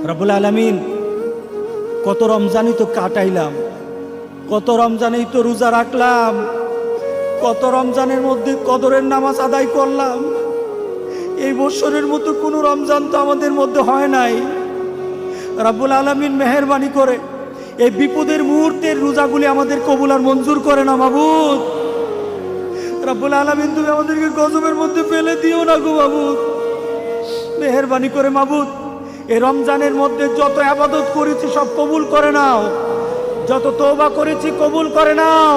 রব্বুল আলামিন, কত রমজানই তো কাটাইলাম, কত রমজানেই তো রোজা রাখলাম, কত রমজানের মধ্যে কদরের নামাজ আদায় করলাম। এই বছরের মতো কোনো রমজান তো আমাদের মধ্যে হয় নাই। রব্বুল আলামিন মেহেরবানি করে এই বিপদের মুহূর্তের রোজাগুলি আমাদের কবুল আর মঞ্জুর করে না মাবুদ। রব্বুল আলামিন, তুমি আমাদেরকে গজবের মধ্যে ফেলে দিও না গো মাবুদ। মেহেরবানি করে মাবুদ, এই রমজানের মধ্যে যত ইবাদত করেছি সব কবুল করে নাও, যত তওবা করেছি কবুল করে নাও।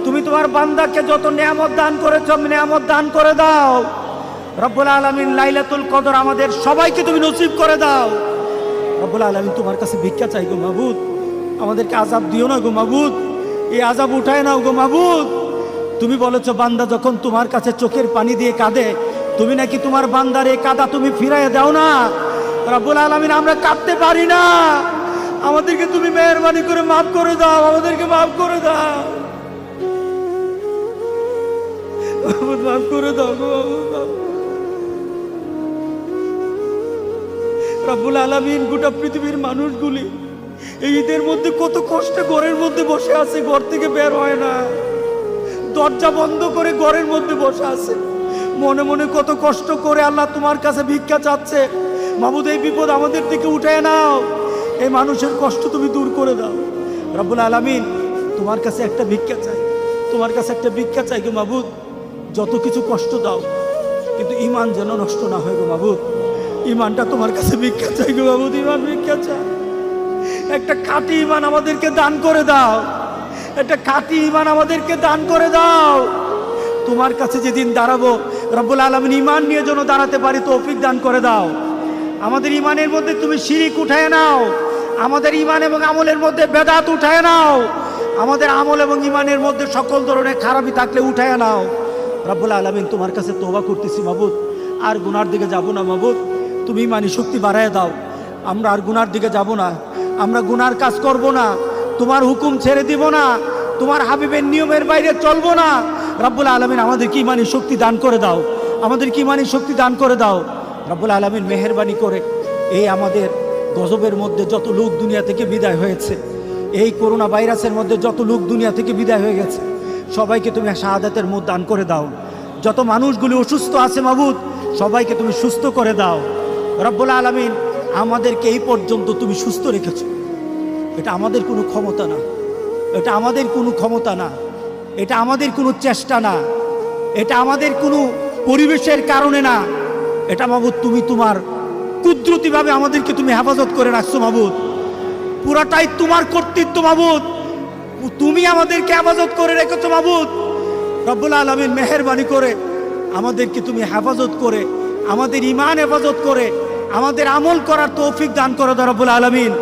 তুমি তোমার বান্দাকে যত নিয়ামত দান করেছো নিয়ামত দান করে দাও। রব্বুল আলামিন, লাইলাতুল কদর আমাদের সবাইকে তুমি নসিব করে দাও। রব্বুল আলামিন, তোমার কাছে ভিক্ষা চাই গো মাবুদ, আমাদেরকে আযাব দিও না গো মাবুদ, এই আযাব উঠায় নাও গো মাবুদ। তুমি বলেছো বান্দা যখন তোমার কাছে চোখের পানি দিয়ে কাঁদে, তুমি নাকি তোমার বান্দার এই কাঁদা তুমি ফিরাইয়া দাও না। রব্বুল আলামিন, আমরা কাঁদতে পারি না, আমাদেরকে তুমি মেহেরবানি করে মাফ করে দাও, আমাদেরকে মাফ করে দাও, মাফ করে দাও গো মাবুদ। রব্বুল আলামিন, গোটা পৃথিবীর মানুষগুলি এই ঈদের মধ্যে কত কষ্টে ঘরের মধ্যে বসে আছে, ঘর থেকে বের হয় না, দরজা বন্ধ করে ঘরের মধ্যে বসে আছে, মনে মনে কত কষ্ট করে আল্লাহ তোমার কাছে ভিক্ষা চাচ্ছে। মাবুদ, এই বিপদ আমাদের থেকে উঠায় নাও, এই মানুষের কষ্ট তুমি দূর করে দাও। রব্বুল আলামিন, তোমার কাছে একটা ভিক্ষা চাই, তোমার কাছে একটা ভিক্ষা চাই গো মাবুদ। যত কিছু কষ্ট দাও, কিন্তু ঈমান যেন নষ্ট না হয় গো মাবুদ। ঈমানটা তোমার কাছে ভিক্ষা চাই গো মাবুদ, ঈমান ভিক্ষা চাই। একটা খাঁটি ঈমান আমাদেরকে দান করে দাও, একটা খাঁটি ঈমান আমাদেরকে দান করে দাও। তোমার কাছে যেদিন দাঁড়াবো রব্বুল আলামিন, ঈমান নিয়ে যেন দাঁড়াতে পারি তৌফিক দান করে দাও। আমাদের ঈমানের মধ্যে তুমি শিরিক উঠায় নাও, আমাদের ঈমান এবং আমলের মধ্যে বেদাত উঠায় নাও, আমাদের আমল এবং ঈমানের মধ্যে সকল ধরনের খারাপি থাকলে উঠায় নাও। রব্বুল আলামিন, তোমার কাছে তওবা করতেছি মাবুদ, আর গুনার দিকে যাব না মাবুদ। তুমি ঈমানি শক্তি বাড়ায় দাও, আমরা আর গুনার দিকে যাব না, আমরা গুনার কাজ করব না, তোমার হুকুম ছেড়ে দিব না, তোমার হাবিবের নিয়মের বাইরে চলবো না। রব্বুল আলামিন, আমাদেরকে ঈমানি শক্তি দান করে দাও, আমাদেরকে ঈমানি শক্তি দান করে দাও। রব্বুল আলামিন, মেহেরবানি করে এই আমাদের গজবের মধ্যে যত লোক দুনিয়া থেকে বিদায় হয়েছে, এই করোনা ভাইরাসের মধ্যে যত লোক দুনিয়া থেকে বিদায় হয়ে গেছে, সবাইকে তুমি শাহাদাতের মুখ দান করে দাও। যত মানুষগুলি অসুস্থ আছে মাবুদ, সবাইকে তুমি সুস্থ করে দাও। রব্বুল আলামিন, আমাদেরকে এই পর্যন্ত তুমি সুস্থ রেখেছো, এটা আমাদের কোনো ক্ষমতা না, এটা আমাদের কোনো ক্ষমতা না, এটা আমাদের কোনো চেষ্টা না, এটা আমাদের কোনো পরিবেশের কারণে না, এটা মাবুদ তুমি তোমার কুদরতিভাবে আমাদেরকে তুমি হেফাজত করে রাখছো মাবুদ। পুরাটাই তোমার কর্তৃত্ব মাবুদ, তুমি আমাদেরকে হেফাজত করে রেখেছো মাবুদ। রব্বুল আলামিন, মেহেরবানি করে আমাদেরকে তুমি হেফাজত করে, আমাদের ঈমান হেফাজত করে, আমাদের আমল করার তৌফিক দান করো রব্বুল আলামিন।